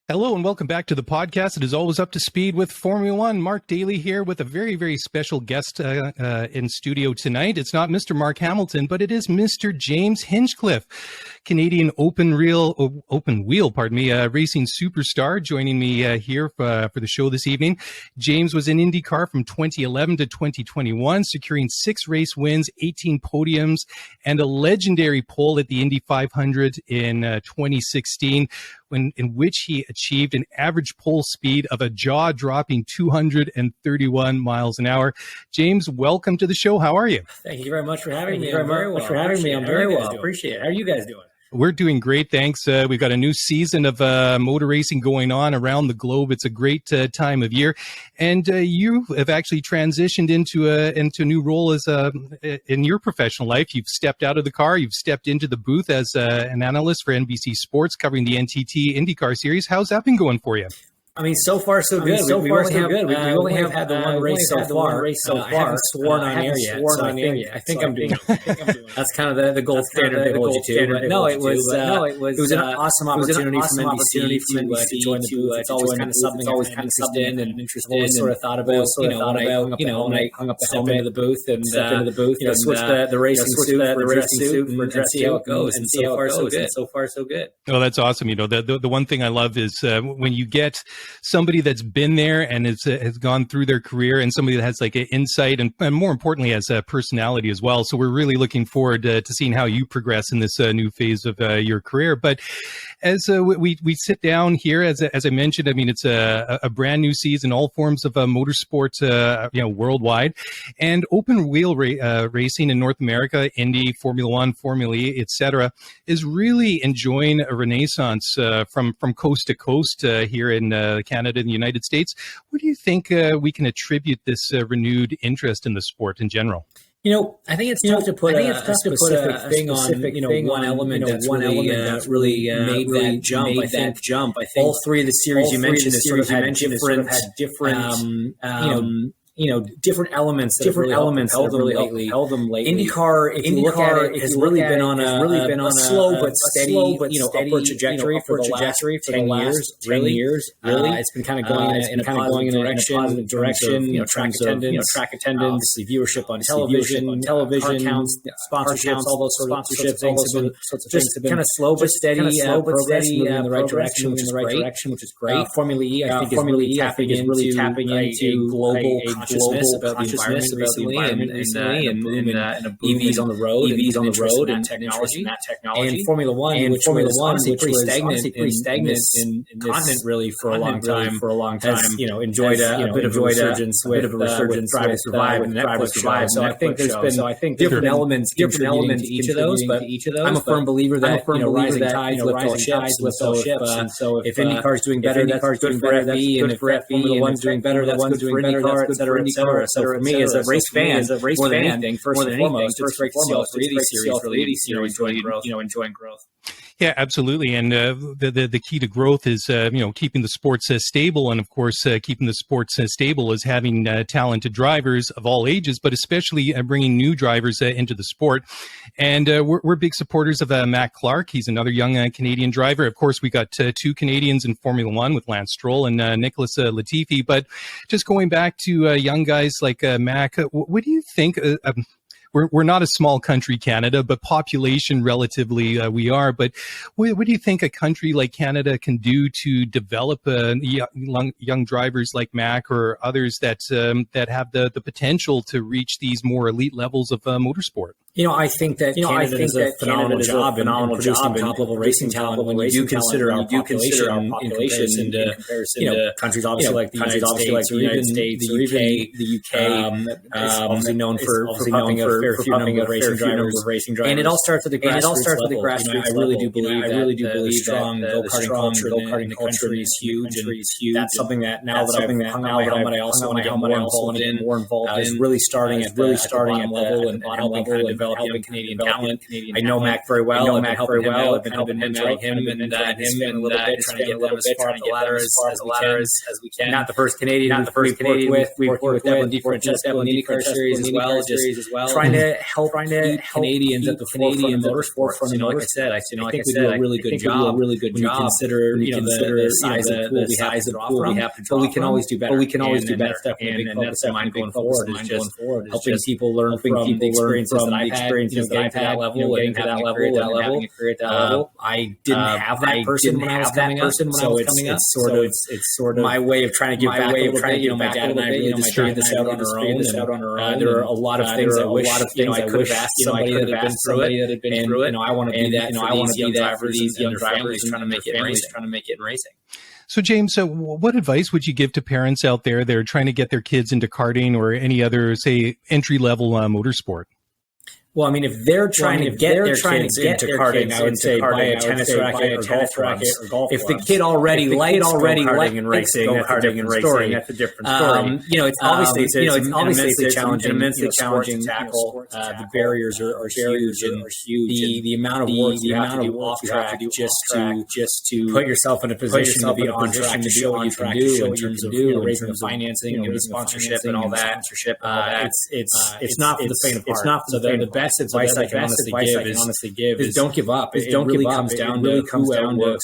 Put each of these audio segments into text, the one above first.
Hello and welcome back to the podcast. It is always up to speed with Formula One. Mark Daly here with a very, very special guest in studio tonight. It's not Mr. Mark Hamilton, but it is Mr. James Hinchcliffe, Canadian open wheel racing superstar, joining me here for the show this evening. James was in IndyCar from 2011 to 2021, securing 6 race wins, 18 podiums, and a legendary pole at the Indy 500 in 2016. In which he achieved an average pole speed of a jaw-dropping 231 miles an hour. James, welcome to the show. How are you? Thank you very much for having me. I'm very well. Appreciate it. How are you guys doing? We're doing great, thanks. We've got a new season of motor racing going on around the globe. It's a great time of year, and you have actually transitioned into a new role as in your professional life. You've stepped out of the car. You've stepped into the booth as an analyst for NBC Sports, covering the NTT Indycar series. How's that been going for you? I mean, so far so good. We only have had the one race so far. I haven't sworn on air yet. I think I'm doing it. That's kind of the gold standard they hold you to. But no, it was an awesome opportunity from NBC to join the booth. It's always kind of something always kind of interested in and sort of thought about. When I hung up the helmet into the booth and switched the racing suit and see how it goes. And so far so good. Oh, that's awesome. You know, the one thing I love is when you get somebody that's been there and has gone through their career, and somebody that has like an insight and more importantly has a personality as well. So we're really looking forward to seeing how you progress in this new phase of your career. But as we sit down here, as I mentioned, I mean, it's a brand new season, all forms of motorsport, worldwide, and open wheel racing in North America, Indy, Formula One, Formula E, etc., is really enjoying a renaissance from coast to coast here in Canada and the United States. What do you think we can attribute this renewed interest in the sport in general? I think it's tough to put a specific thing on, one element that's really made that jump. I think all three of the series you mentioned had different elements that really held them lately. IndyCar, if you look at it, has really been on a slow but steady, upward trajectory for the last 10 years. Really, it's been kind of going in a positive direction. Track attendance, obviously viewership on television, car counts, sponsorships, all those sponsorships things have been just kind of slow but steady progress moving in the right direction, which is great. Formula E, I think, is really tapping into global consciousness about the environment recently, and EVs on the road and technology. And Formula One, which was honestly pretty stagnant in this continent really for a long time, has enjoyed a bit of a resurgence with Drive to Survive and Netflix survive. So I think there's been different elements to each of those. But I'm a firm believer that rising tides lift all ships. And so if IndyCar is doing better, that's good for FE, and if Formula One's doing better, that's good for IndyCar, et cetera. So for me, as a race fan, more than anything, first and foremost, it's great to see all 3 of these series really enjoying growth. Yeah, absolutely. And the key to growth is, keeping the sports stable. And of course, keeping the sports stable is having talented drivers of all ages, but especially bringing new drivers into the sport. And we're big supporters of Matt Clark. He's another young Canadian driver. Of course, we got 2 Canadians in Formula One with Lance Stroll and Nicholas Latifi. But just going back to young guys like Mac, what do you think? We're not a small country, Canada, but population relatively we are. But what do you think a country like Canada can do to develop young drivers like Mac or others that have the potential to reach these more elite levels of motorsport? I think that Canada does a phenomenal job in producing top-level racing talent when you do consider our population in comparison to countries obviously like the United States or even the UK, obviously known for pumping a fair few number of racing drivers. And it all starts at the grassroots level. I really do believe the strong go-karting culture is huge. That's something that now that I've hung out my helmet, I also want to get more involved in. Is really starting at the bottom level and helping kind of develop young Canadian talent. I know Mac very well. I've been helping him out. I've been helping mentoring him and his family a little bit, trying to get them as far up the ladder as we can. Not the first Canadian we've worked with them in Francesco in the IndyCar series as well. Trying to help Canadians at the forefront of motorsports. Like I said, I think we do a really good job. When you consider the size of the pool we have to draw from. But we can always do better. That's definitely a big focus of mine going forward. Is just helping people learn from the experiences that I've had, getting to that level, getting to that level, having a career at that level. I didn't have that person when I was coming up, so it's sort of my way of trying to give back a little bit. My dad and I really just figured this out on our own. There are a lot of things I wish I could have asked somebody that had been through it. I want to be that. I want to be that for these young drivers trying to make it in racing. So, James, what advice would you give to parents out there that are trying to get their kids into karting or any other, say, entry-level motorsport? Well, I mean, if they're trying to get their kids into karting, I would say buy a tennis racket or golf racket. If the kid already likes karting and racing, that's a different story. It's obviously challenging to tackle. The barriers are huge, and the amount of work you have to do off track just to put yourself in a position to be on track, to show what you can do in terms of raising the financing and the sponsorship and all that. It's not for the faint of heart. So the best advice I can honestly give is don't give up. It really comes down to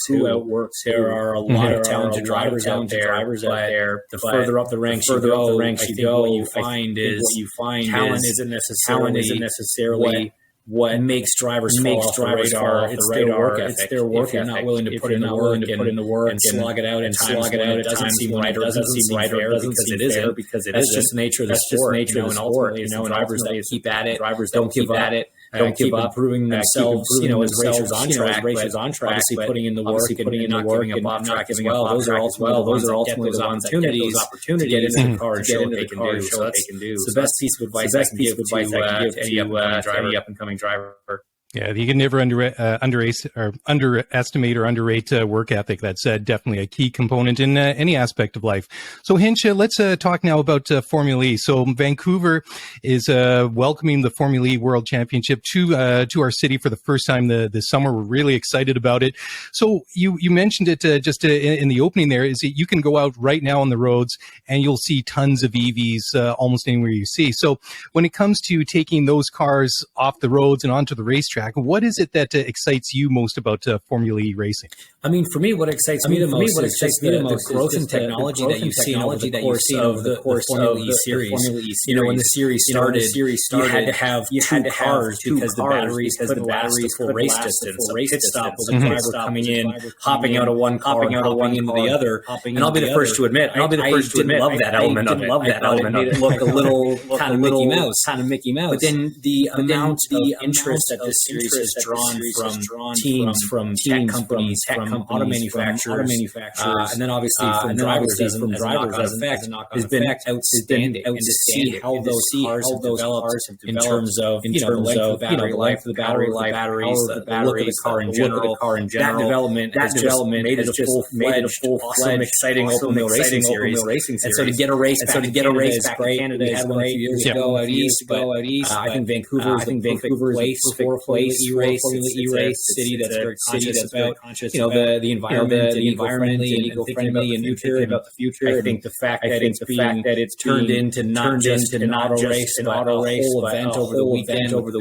who outworks. There are a lot of talented drivers out there. The further up the ranks you go, what you find is talent isn't necessarily what makes drivers fall off the radar. It's their work ethic. It's their work ethic. Not willing to put in the work and slog it out. It doesn't seem right or doesn't seem fair because it is. That's just the nature of the sport. And ultimately, drivers that keep at it. Drivers don't give up. Don't give up, improving themselves, as racers on track, obviously putting in the work and not giving up off track as well. Those are ultimately the opportunities to get into the car and show what they can do. So that's the best piece of advice I can give to any up-and-coming driver. Yeah, you can never underestimate or underrate work ethic. That's definitely a key component in any aspect of life. So, Hinch, let's talk now about Formula E. So, Vancouver is welcoming the Formula E World Championship to our city for the first time this summer. We're really excited about it. So, you mentioned it just in the opening there, is that you can go out right now on the roads and you'll see tons of EVs almost anywhere you see. So, when it comes to taking those cars off the roads and onto the racetrack, what is it that excites you most about Formula E racing? I mean, for me, what excites me the most is the growth in technology that you've seen over the course of the Formula E series. When the series started, you had to have two cars because the batteries couldn't last the full race distance. A pit stop with a driver coming in, hopping out of one car, hopping into the other. And I'll be the first to admit, I didn't love that element of it. It made it look a little kind of Mickey Mouse. But then the amount of interest that this series has drawn from teams, from tech companies, from auto manufacturers, and then obviously from drivers as an effect, has been outstanding. And to see how those cars have developed in terms of the length of the battery life, the look of the car in general, that development made it a full-fledged, exciting open wheel racing series. And so to get a race back in Canada, we had one a few years ago out east. I think Vancouver is the perfect place Formula E race, city that's very conscious about the environment, and eco-friendly and future about the future. I think the fact that it's turned into not just an auto race, but a whole event over the weekend, with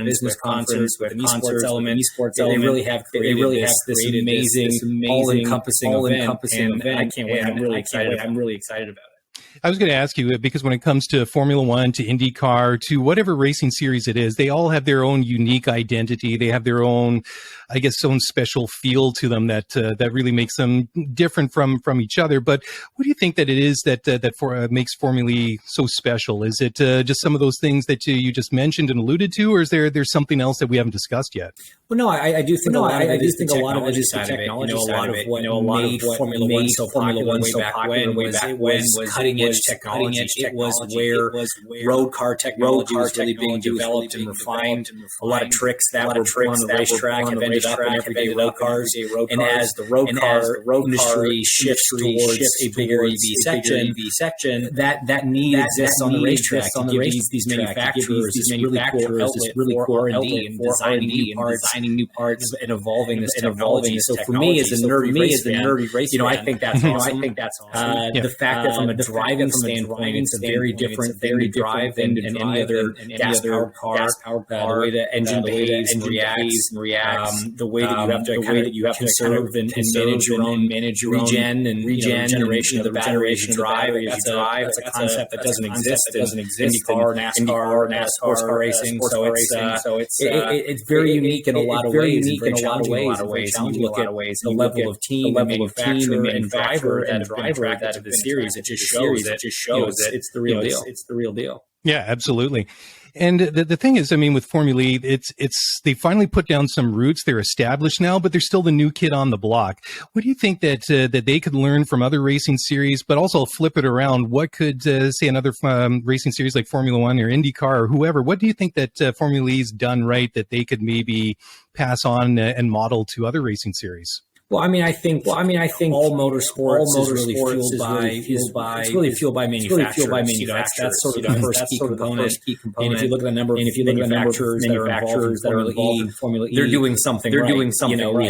business conference, with an esports element. They really have created this amazing, all-encompassing event. And I can't wait. I'm really excited about it. I was going to ask you, because when it comes to Formula One, to IndyCar, to whatever racing series it is, they all have their own unique identity. They have their own, own special feel to them that really makes them different from each other. But what do you think that it is that makes Formula E so special? Is it just some of those things that you just mentioned and alluded to, or is there's something else that we haven't discussed yet? Well, no, I do think a lot of it is the technology side of it. A lot of what made Formula One so popular way back when was cutting edge technology. It was where road car technology was really being developed and refined. A lot of tricks that were put on the racetrack have ended up in everyday road cars. And as the road car industry shifts towards a bigger EV section, that need exists on the racetrack to give these manufacturers this really cool R&D and designing new parts and evolving this technology. So for me, as a nerdy race fan, I think that's awesome. The fact that from a driving standpoint, it's a very different thing to drive than any other gas-powered car. The way the engine behaves and reacts, the way that you have to conserve and manage your own regen and regeneration of the battery as you drive. That's a concept that doesn't exist in IndyCar, NASCAR, sports car racing. So it's very unique in a lot of ways. You look at the level of team and driver that of the series. It just shows that it's the real deal. It's the real deal. Yeah, absolutely. And the thing is, I mean, with Formula E, they finally put down some roots. They're established now, but they're still the new kid on the block. What do you think that they could learn from other racing series, but also flip it around? What could, say, another racing series like Formula One or IndyCar or whoever, what do you think that Formula E's done right that they could maybe pass on and model to other racing series? Well, I mean, I think all motorsports is really fueled by manufacturers. That's sort of the first key component. And if you look at the number of manufacturers that are involved in Formula E, they're doing something. We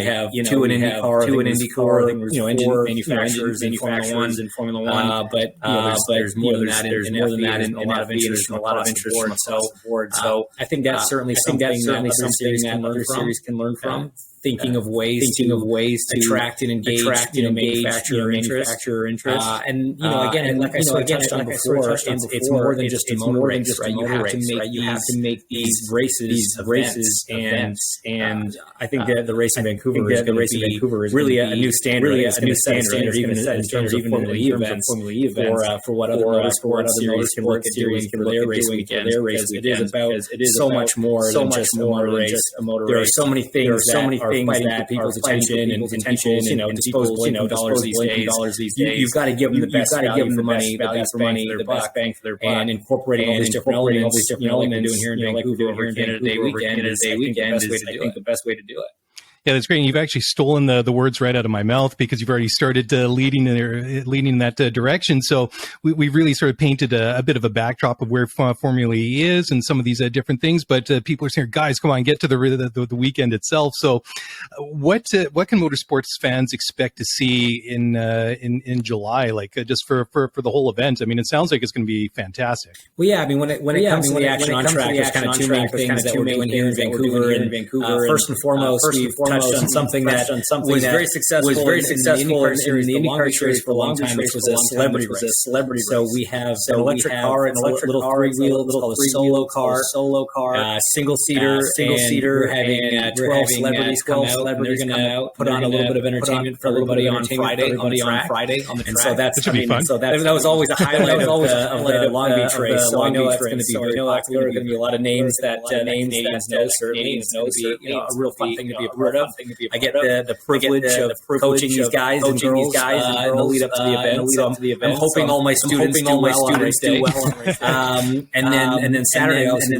have two in IndyCar. Engine manufacturers in Formula One. But there's more than that. There's more than that, and a lot of interest from the board. So I think that's certainly something that other series can learn from. Thinking of ways to attract and engage manufacturer interest. And again, like I touched on before, it's more than just a motor race, right? You have to make these races events. And I think that the race in Vancouver is really a new standard. It's going to set a standard even in terms of Formula E events for what other motorsport series can look at doing for their race weekend. It is so much more than just a motor race. There are so many things that fighting for people's attention and disposable dollars these days. You've got to give them the best value for money, the best bang for their buck, and incorporating all these different elements. Like we're doing here in Vancouver over Canada Day weekend is the best way to do it. Yeah, that's great. And you've actually stolen the words right out of my mouth because you've already started leading in that direction. So we've really sort of painted a bit of a backdrop of where Formula E is and some of these different things. But people are saying, guys, come on, get to the weekend itself. So what can motorsports fans expect to see in July, like just for the whole event? I mean, it sounds like it's going to be fantastic. Well, yeah, I mean, when it comes to the action on track, there's kind of two main things that we're doing here in Vancouver. First and foremost, we've touched on something that was very successful in the IndyCar series for a long time, which was a celebrity race. So we have an electric car, a little three-wheel, called a solo car, single-seater, we're having 12 celebrities come out, put on a little bit of entertainment for everybody on Friday on the track. And so that was always a highlight of the Long Beach race. So I know that's going to be very popular. There are going to be a lot of names that Canadians know, certainly. It's going to be a real fun thing to be a part of. I get the privilege of coaching these guys and girls in the lead up to the event. So I'm hoping all my students do well on race day. And then Saturday I was into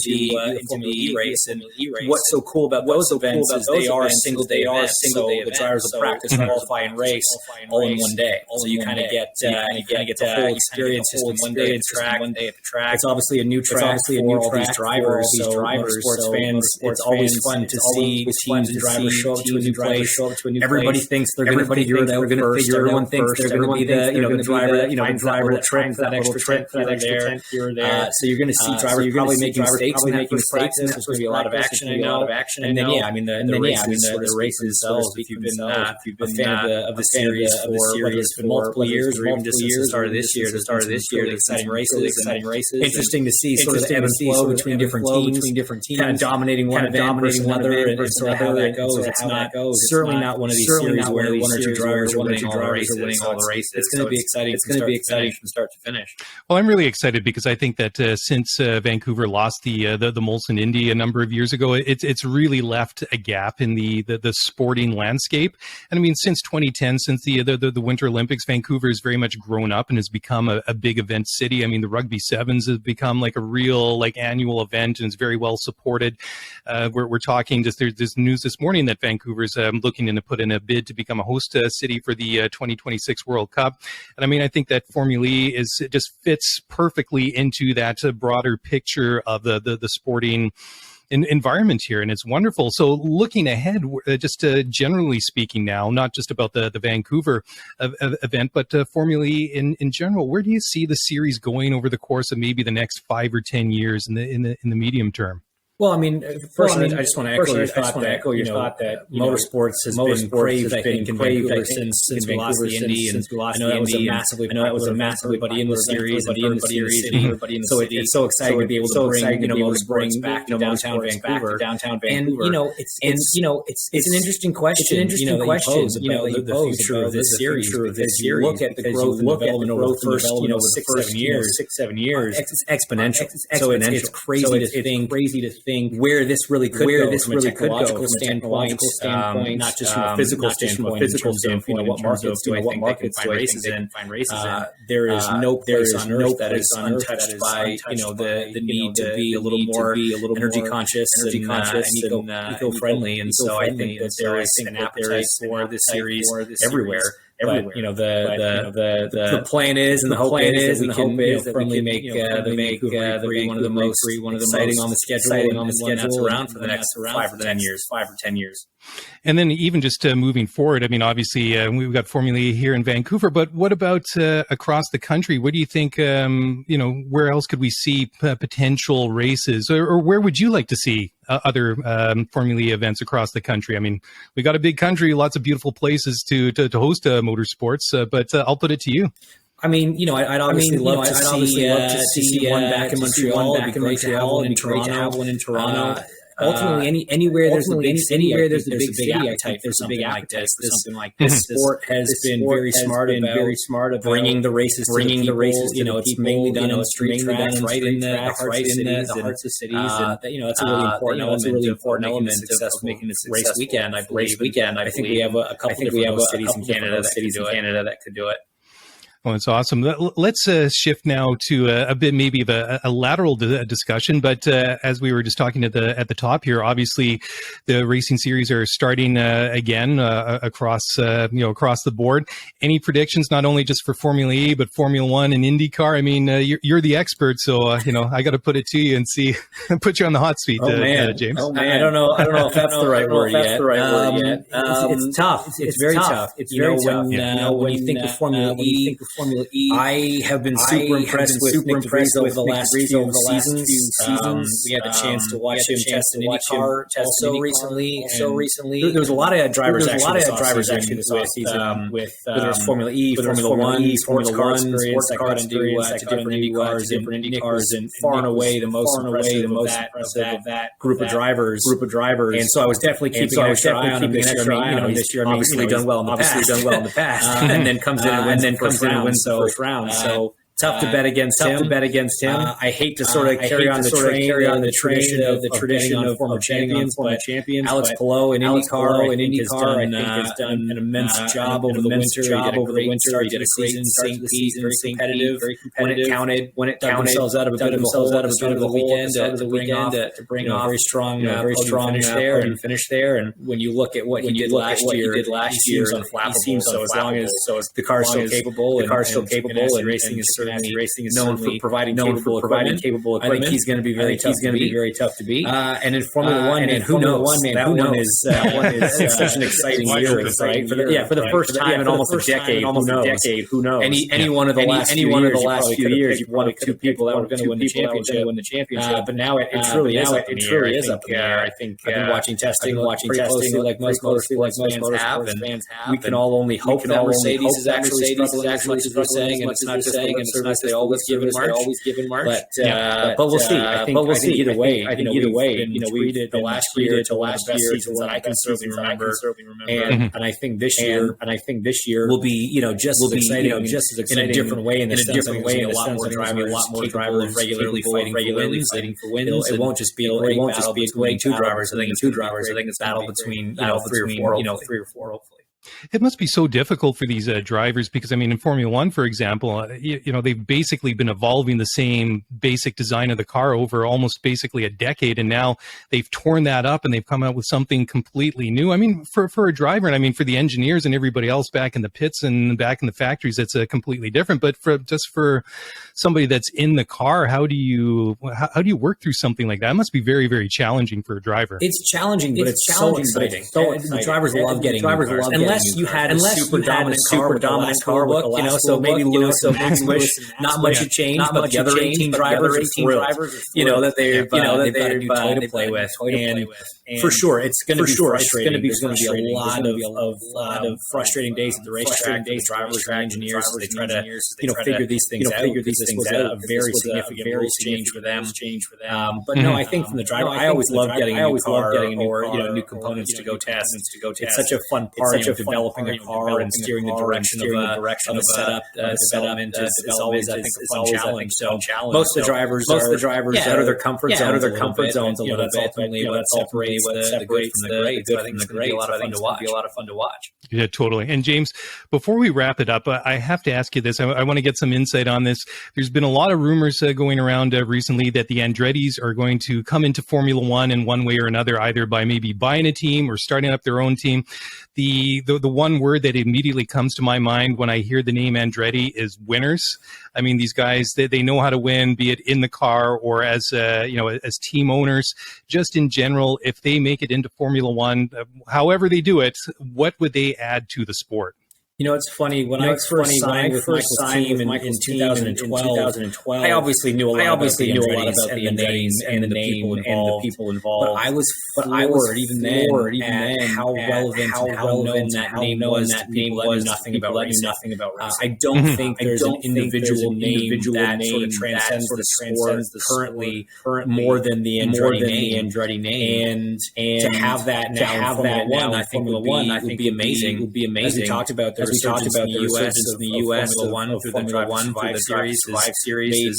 the Formula E race. And what's so cool about those events is they are single day events. So the drivers will practice, qualify, and race all in one day. So you kind of get the whole experience just in one day at the track. It's obviously a new track for all these drivers. So sports fans, it's always fun to see teams and drivers show up to a new place. Everybody thinks they're going to figure it out first. Everyone thinks they're going to be the driver that trick, that extra trick here or there. So you're going to see drivers probably making mistakes in that first practice. There's going to be a lot of action. And then the races themselves. If you've been a fan of the series for whether it's been multiple years or even just since the start of this year, the exciting races. Interesting to see sort of the ebb and flow between different teams, kind of dominating one event versus another, and versus another, and so it's not certainly not one of these series where one or two drivers are winning all the races. It's going to be exciting. It's going to be exciting from start to finish. Well, I'm really excited because I think that since Vancouver lost the Molson Indy a number of years ago, it's really left a gap in the sporting landscape. And I mean, since 2010, since the Winter Olympics, Vancouver has very much grown up and has become a big event city. I mean, the Rugby Sevens has become like a real like annual event and is very well supported. We're talking just there's news this morning that Vancouver's looking to put in a bid to become a host city for the 2026 World Cup. And I mean, I think that Formula E just fits perfectly into that broader picture of the sporting environment here, and it's wonderful. So looking ahead, just generally speaking now, not just about the Vancouver event, but Formula E in general, where do you see the series going over the course of maybe the next 5 or 10 years in the medium term? Well, I mean, first, I just want to echo your thought that motorsports has been craved, I think, in Vancouver since we lost the Indy, and I know that was a massively everybody in the series, so it's so exciting to be able to bring motorsports back to downtown Vancouver, and it's an interesting question, the future of this series. As you look at the growth and development over the first 6-7 years, it's exponential. So it's crazy to think where this really could go from a technological standpoint, not just from a physical standpoint, in terms of what markets do I think they can find races in. There is no place on earth that is untouched by the need to be a little more energy conscious and eco-friendly, and so I think that there is an appetite for this series everywhere. But the plan is, and the hope is that we can make the Vancouver one of the most exciting on the schedule, that's around for the next 5 or 10 years. And then even just moving forward, I mean, obviously we've got Formula E here in Vancouver, but what about across the country? What do you think, where else could we see potential races, or where would you like to see other Formula E events across the country? I mean, we got a big country, lots of beautiful places to host motorsports, but I'll put it to you. I mean, I'd obviously love to see one back in Montreal, back in Montreal, and Toronto, ultimately, anywhere there's a big city appetite for something like this. This sport has been very smart about bringing the races. It's mainly done on street tracks, right in the hearts of cities, and that's a really important element of making this race weekend. I think we have a couple of cities in Canada that could do it. Well, it's awesome. Let's shift now to a bit maybe of a lateral discussion. But as we were just talking at the top here, obviously the racing series are starting again across the board. Any predictions, not only just for Formula E but Formula One and IndyCar? I mean, you're the expert, so I got to put it to you and see, put you on the hot seat, James. Oh man, I don't know if that's the right word yet. It's tough. It's very tough. It's very tough. When you think of Formula E. I have been super impressed with Nick DeVries over the last few seasons. We had the chance to watch him test an IndyCar also recently. There was a lot of drivers actually this offseason with Formula E, Formula One, Formula Car experience. I got to do different IndyCars, and far and away the most impressive of that group of drivers. And so I was definitely keeping an extra eye on him this year. Obviously done well in the past, and then comes in and wins the first round. So tough to bet against him. I hate to sort of carry on the tradition of former champions. Alex Palou in IndyCar, I think has done an immense job over the winter. He did a great season, very competitive. When it counted, themselves out of a bit of the weekend to bring off a very strong finish there. And when you look at what he did last year, he seems unflappable. So as long as the car is still capable, and racing is certainly known for providing capable equipment. I think he's going to be very tough to beat. And in Formula One, who knows? That one is such an exciting year, right? For the first time in almost a decade. Who knows? Any one of the last few years, you probably two people that were going to win the championship. But now it truly is up in the air. I think I've been watching testing pretty closely, like most motorsports fans have. We can all only hope that Mercedes is actually struggling as much as we're saying, and it's not just service they always give in March. But we'll see. I think either way, we did the last year to last best seasons that I can certainly remember. And I think this year will be, just as exciting in a different way. In a different way, a lot more drivers regularly fighting for wins. It won't just be between two drivers. I think it's a battle between 3 or 4, hopefully. It must be so difficult for these drivers because, I mean, in Formula One, for example, they've basically been evolving the same basic design of the car over almost basically a decade, and now they've torn that up and they've come out with something completely new. I mean, for a driver, and I mean, for the engineers and everybody else back in the pits and back in the factories, that's completely different. But for somebody that's in the car, how do you work through something like that? It must be very, very challenging for a driver. It's challenging, but it's so exciting. The drivers love getting unless you had a super dominant car with so maybe Lewis and Max wish not much had changed, but the other 18 drivers are thrilled, that they've got a new toy to play with. And for sure, it's going to be frustrating. There's going to be a lot of frustrating days at the racetrack. The drivers and engineers, they try to figure these things out. This was a very significant change for them. But no, I think from the driver, I always love getting a new car or new components to go test. It's such a fun part of developing a car and steering the direction of a setup. Development is always, I think, a fun challenge. So most of the drivers out of their comfort zones a little bit. Ultimately, what separates the good from the great. I think it's going to be a lot of fun to watch. Yeah, totally. And James, before we wrap it up, I have to ask you this. I want to get some insight on this. There's been a lot of rumors going around recently that the Andrettis are going to come into Formula One in one way or another, either by maybe buying a team or starting up their own team. The one word that immediately comes to my mind when I hear the name Andretti is winners. I mean, these guys, they know how to win, be it in the car or as team owners. Just in general, if they make it into Formula One, however they do it, what would they add to the sport? It's funny. When I first signed with Michael's team in 2012, I obviously knew a lot about the name and the people involved. But I was floored even then how relevant and how known that name was. That knew nothing about racing. I don't think there's an individual name that sort of transcends the sport currently more than the Andretti name. And to have that now in Formula One, I think would be amazing. As we talked about, there's in the U.S. Formula One through the Drive Series made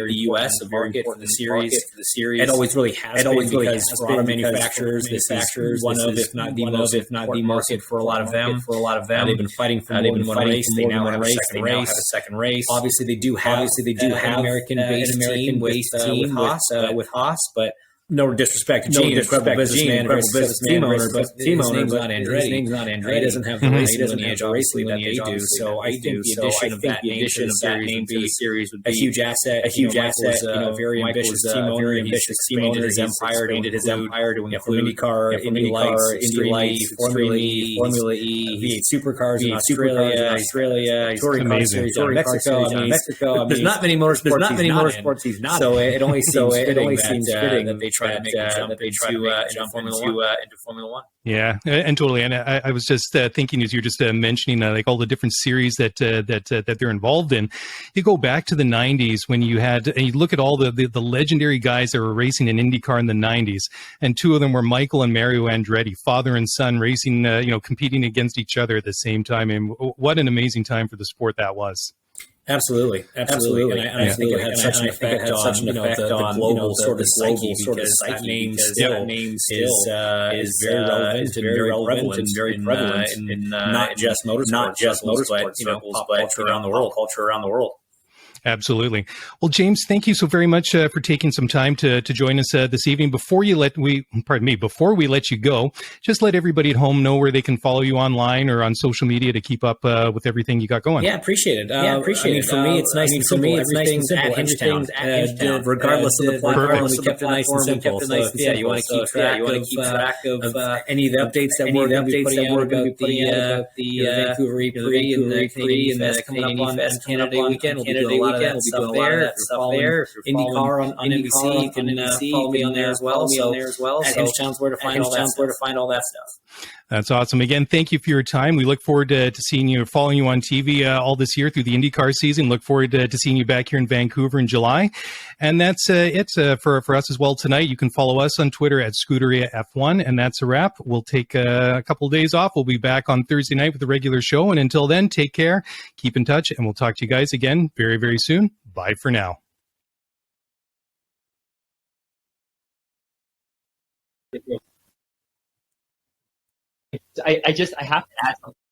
the U.S. a market for the series. It always really has been because for auto manufacturers, this is one of, if not the market for a lot of them. They've been fighting for more than one race. They now have a second race. Obviously, they do have an American-based team with Haas, but no disrespect to Gene, incredible businessman, team owner, but his name's not Andretti. He doesn't have the racing lineage that they do. So I think the addition of that name to the series would be a huge asset. Very ambitious team owner, expanded his empire to include IndyCar, Indy Lights, Formula E, V8 Supercars in Australia, Touring Car Series in Mexico. There's not many motorsports he's not. So it only seems fitting that they try to make a jump into Formula One. Yeah, and totally. And I was just thinking as you're just mentioning like all the different series that they're involved in. You go back to the 90s when you had, and you look at all the legendary guys that were racing in IndyCar in the 90s, and two of them were Michael and Mario Andretti, father and son, racing, competing against each other at the same time. And what an amazing time for the sport that was. Absolutely. And I think it had such an effect on the global sort of psyche, because that name still is very relevant and very prevalent in not just motorsports, but pop culture around the world. Absolutely. Well, James, thank you so very much for taking some time to join us this evening. Before we let you go, just let everybody at home know where they can follow you online or on social media to keep up with everything you got going. Yeah, appreciate it. For me, it's nice and simple. Everything's at Hinchtown, regardless of the platform. We kept it nice and simple. You want to keep track of any of the updates that we're going to be putting out about the Vancouver E3 and the Canadian Fest coming up on Canada weekend. We'll be doing a lot of that stuff there. IndyCar on NBC, you can follow me on there as well. So at Hinchtown's where to find all that stuff. That's awesome. Again, thank you for your time. We look forward to seeing you, following you on TV all this year through the IndyCar season. Look forward to seeing you back here in Vancouver in July. And that's it for us as well tonight. You can follow us on Twitter at Scuderia F1, and that's a wrap. We'll take a couple of days off. We'll be back on Thursday night with the regular show. And until then, take care, keep in touch, and we'll talk to you guys again very, very soon. Bye for now. I have to add something.